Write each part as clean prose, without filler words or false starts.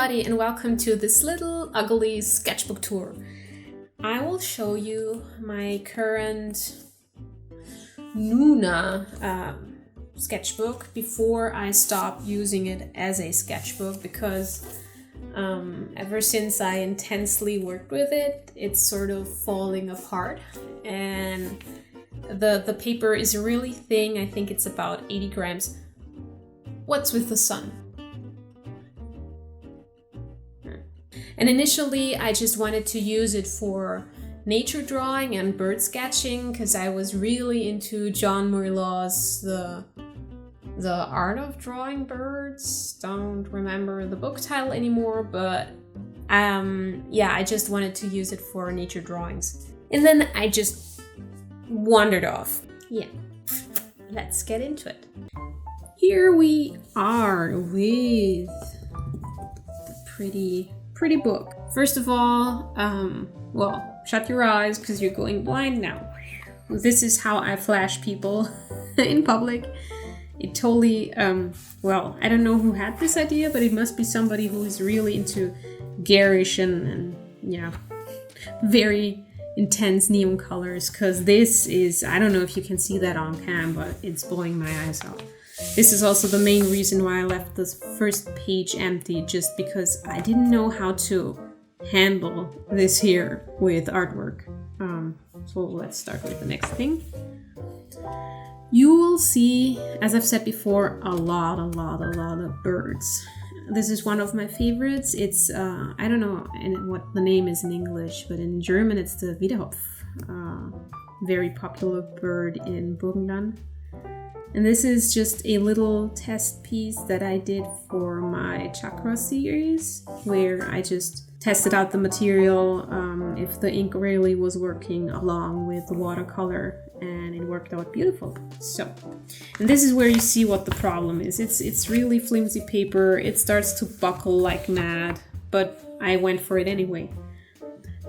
everybody and welcome to this little ugly sketchbook tour. I will show you my current Nuna sketchbook before I stop using it as a sketchbook because ever since I intensely worked with it, it's sort of falling apart and the paper is really thin. I think it's about 80 grams. What's with the sun? And initially I just wanted to use it for nature drawing and bird sketching because I was really into John Muirlaw's The Art of Drawing Birds. Don't remember the book title anymore, but yeah, I just wanted to use it for nature drawings. And then I just wandered off. Yeah, let's get into it. Here we are with the pretty book. First of all, well, shut your eyes because you're going blind now. This is how I flash people in public. It totally, well, I don't know who had this idea, but it must be somebody who is really into garish and yeah, very intense neon colors, because this is, I don't know if you can see that on cam, but it's blowing my eyes out. This is also the main reason why I left this first page empty, just because I didn't know how to handle this here with artwork. So let's start with the next thing. You will see, as I've said before, a lot of birds. This is one of my favorites. It's, I don't know what the name is in English, but in German it's the Wiedehopf. Very popular bird in Burgenland. And this is just a little test piece that I did for my chakra series, where I just tested out the material, if the ink really was working along with the watercolor, and it worked out beautiful. So, and this is where you see what the problem is. It's really flimsy paper. It starts to buckle like mad, but I went for it anyway.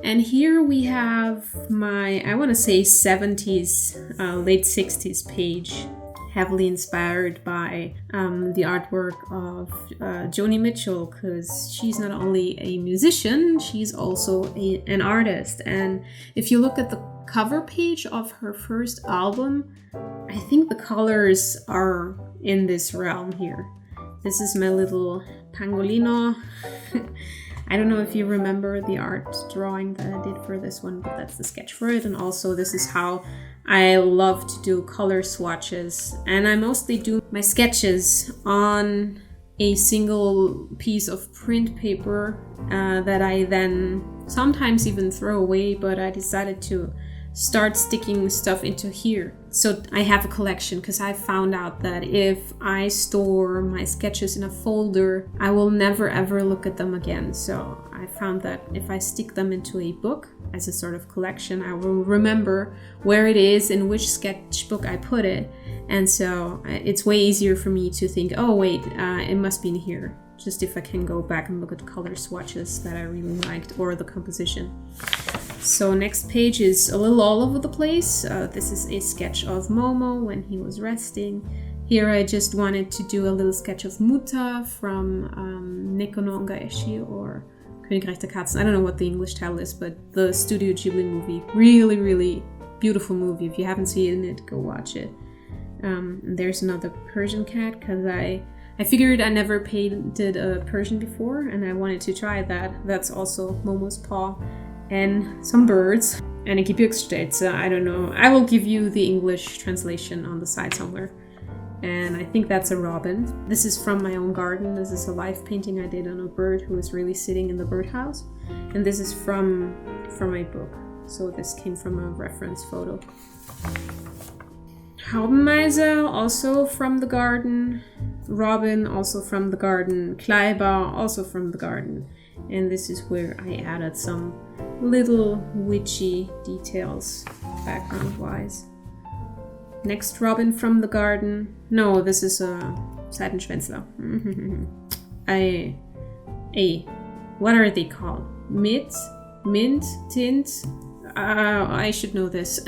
And here we have my, I want to say 70s, late 60s page, heavily inspired by the artwork of Joni Mitchell, because she's not only a musician, she's also an artist. And if you look at the cover page of her first album, I think the colors are in this realm here. This is my little pangolino. I don't know if you remember the art drawing that I did for this one, but that's the sketch for it. And also this is how I love to do color swatches. And I mostly do my sketches on a single piece of print paper that I then sometimes even throw away, but I decided to start sticking stuff into here. So I have a collection, because I found out that if I store my sketches in a folder, I will never ever look at them again. So I found that if I stick them into a book as a sort of collection, I will remember where it is, in which sketchbook I put it. And so it's way easier for me to think, oh wait, it must be in here. Just if I can go back and look at the color swatches that I really liked, or the composition. So next page is a little all over the place. This is a sketch of Momo when he was resting. Here I just wanted to do a little sketch of Muta from Neko no Ongaeshi, or Königreich der Katzen. I don't know what the English title is, but the Studio Ghibli movie. Really beautiful movie. If you haven't seen it, go watch it. And there's another Persian cat, because I figured I never painted a Persian before and I wanted to try that. That's also Momo's paw. And some birds. And a Gebirgsstete, I don't know. I will give you the English translation on the side somewhere. And I think that's a robin. This is from my own garden. This is a live painting I did on a bird who is really sitting in the birdhouse. And this is from my book. So this came from a reference photo. Haubenmeise, also from the garden. Robin, also from the garden. Kleiber, also from the garden. And this is where I added some little witchy details background-wise. Next Robin from the garden. No, this is a Seitenschwänzler. What are they called? Mint, tint. I should know this.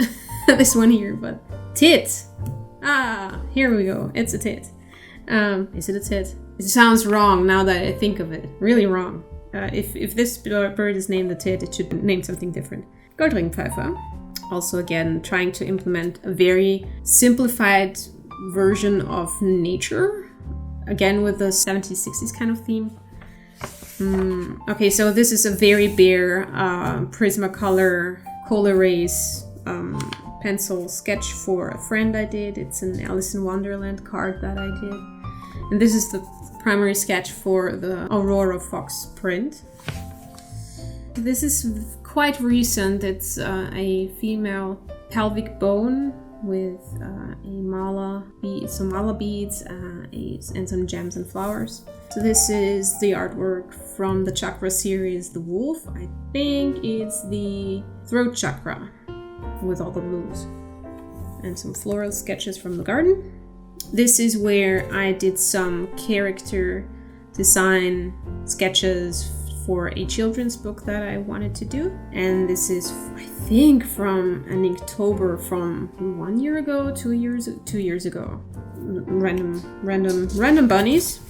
This one here, but tit. Here we go. It's a tit. Is it a tit? It sounds wrong now that I think of it. Really wrong. If this bird is named a tit, it should name something different. Goldringpfeifer. Also again, trying to implement a very simplified version of nature. Again, with the 70s, 60s kind of theme. Okay, so this is a very bare Prismacolor Colorase pencil sketch for a friend I did. It's an Alice in Wonderland card that I did. And this is the primary sketch for the Aurora Fox print. This is quite recent. It's a female pelvic bone with some mala beads and some gems and flowers. So this is the artwork from the chakra series, The Wolf. I think it's the throat chakra with all the blues. And some floral sketches from the garden. This is where I did some character design sketches for a children's book that I wanted to do. And this is, I think, from an Inktober from 1 year ago, 2 years ago. Random bunnies.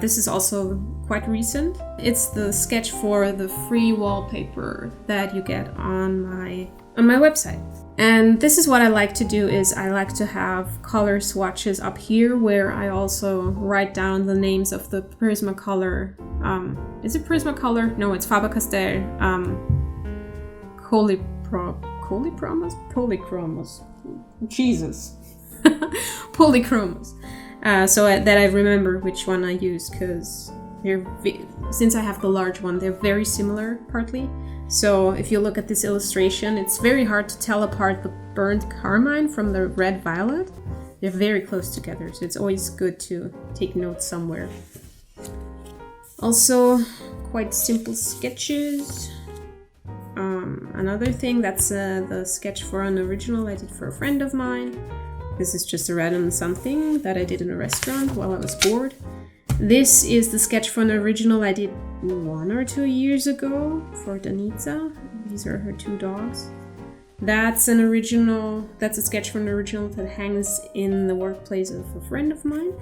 This is also quite recent. It's the sketch for the free wallpaper that you get on my website. And this is what I like to do, is I like to have color swatches up here where I also write down the names of the Prismacolor. Is it Prismacolor? No, it's Faber-Castell. Polychromos. Jesus. Polychromos. So that I remember which one I use, because since I have the large one, they're very similar partly. So if you look at this illustration, it's very hard to tell apart the burnt carmine from the red violet. They're very close together, so it's always good to take notes somewhere. Also, quite simple sketches. Another thing, that's the sketch for an original I did for a friend of mine. This is just a random something that I did in a restaurant while I was bored. This is the sketch for an original I did 1 or 2 years ago for Danitza. These are her 2 dogs. That's a sketch from an original that hangs in the workplace of a friend of mine.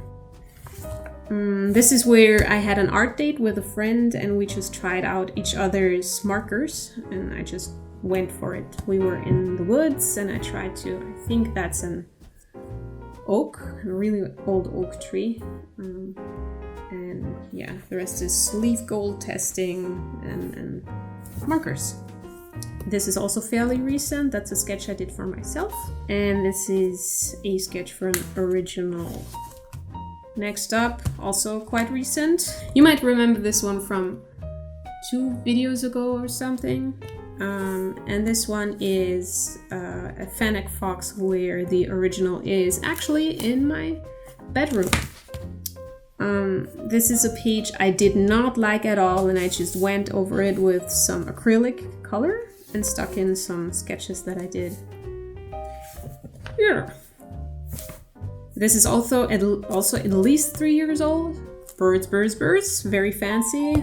This is where I had an art date with a friend and we just tried out each other's markers and I just went for it. We were in the woods and I tried to, I think that's an oak, a really old oak tree. And yeah, the rest is leaf gold testing and markers. This is also fairly recent. That's a sketch I did for myself. And this is a sketch for an original. Next up, also quite recent. You might remember this one from 2 videos ago or something. And this one is a Fennec Fox where the original is actually in my bedroom. This is a page I did not like at all and I just went over it with some acrylic color and stuck in some sketches that I did. Yeah. This is also at least 3 years old. Birds. Very fancy.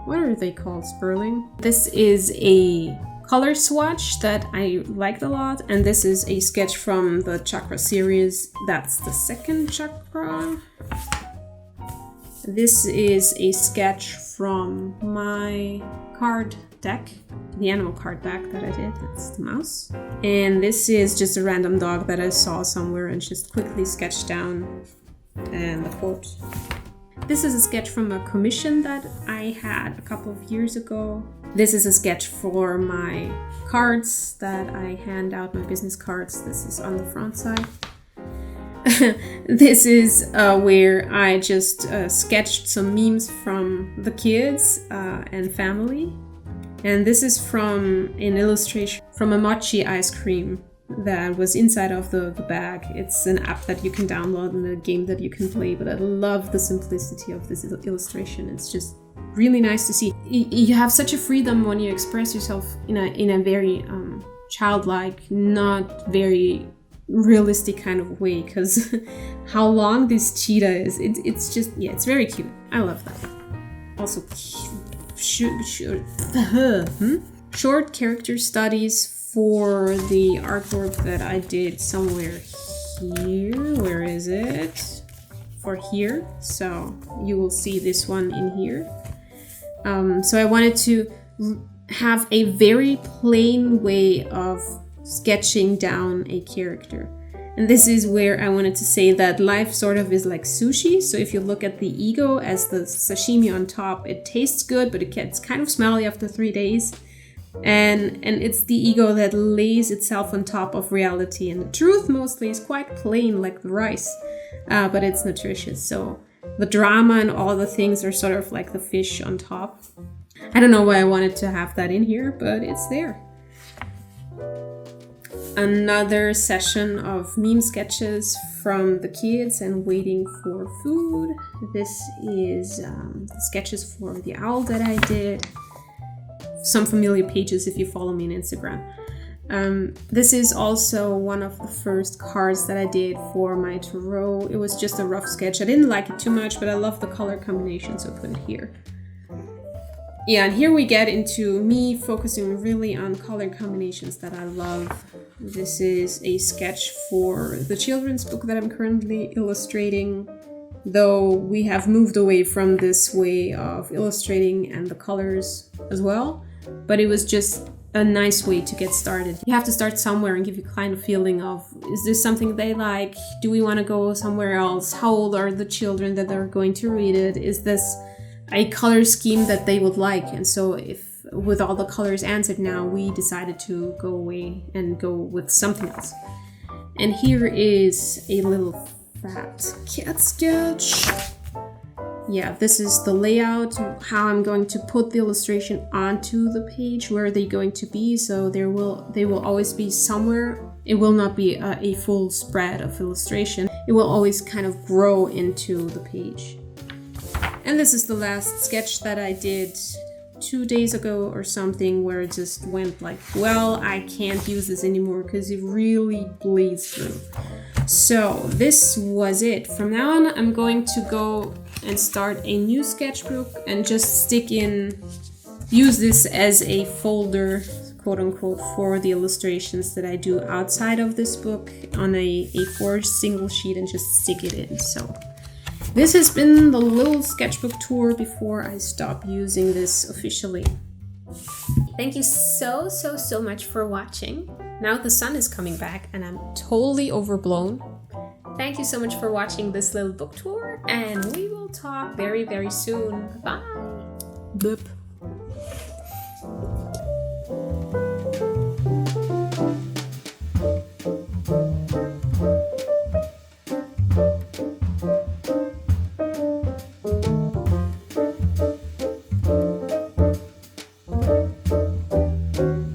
What are they called? Sperling. This is a color swatch that I liked a lot, and this is a sketch from the chakra series. That's the 2nd chakra. This is a sketch from my card deck, the animal card deck that I did. That's the mouse. And this is just a random dog that I saw somewhere and just quickly sketched down, and the quote. This is a sketch from a commission that I had a couple of years ago. This is a sketch for my cards that I hand out, my business cards. This is on the front side. This is where I just sketched some memes from the kids and family. And this is from an illustration from a mochi ice cream that was inside of the bag. It's an app that you can download and a game that you can play, but I love the simplicity of this illustration. It's just really nice to see. You have such a freedom when you express yourself in a very childlike, not very realistic kind of way, because how long this cheetah is, it's just, yeah, it's very cute. I love that. Also short character studies for the artwork that I did somewhere here. Where is it? For here. So you will see this one in here. So I wanted to have a very plain way of sketching down a character. And this is where I wanted to say that life sort of is like sushi. So if you look at the ego as the sashimi on top, it tastes good, but it gets kind of smelly after 3 days. And it's the ego that lays itself on top of reality. And the truth mostly is quite plain, like the rice, but it's nutritious. So the drama and all the things are sort of like the fish on top. I don't know why I wanted to have that in here, but it's there. Another session of meme sketches from the kids and waiting for food. This is the sketches for the owl that I did. Some familiar pages if you follow me on Instagram. This is also one of the first cards that I did for my tarot. It was just a rough sketch. I didn't like it too much, but I love the color combination, so I put it here. Yeah, and here we get into me focusing really on color combinations that I love. This is a sketch for the children's book that I'm currently illustrating, though we have moved away from this way of illustrating and the colors as well. But it was just a nice way to get started. You have to start somewhere and give you kind of feeling of, is this something they like? Do we want to go somewhere else? How old are the children that are going to read it? Is this a color scheme that they would like? And so if with all the colors answered now, we decided to go away and go with something else. And here is a little fat cat sketch. Yeah, this is the layout, how I'm going to put the illustration onto the page, where they're going to be. So they will always be somewhere. It will not be a full spread of illustration. It will always kind of grow into the page. And this is the last sketch that I did 2 days ago or something, where it just went like, well, I can't use this anymore because it really bleeds through. So this was it. From now on, I'm going to go and start a new sketchbook and just use this as a folder, quote unquote, for the illustrations that I do outside of this book on a A4 single sheet and just stick it in. So this has been the little sketchbook tour before I stop using this officially. Thank you so much for watching. Now the sun is coming back and I'm totally overblown. Thank you so much for watching this little book tour, and we will talk very soon. Bye! Boop.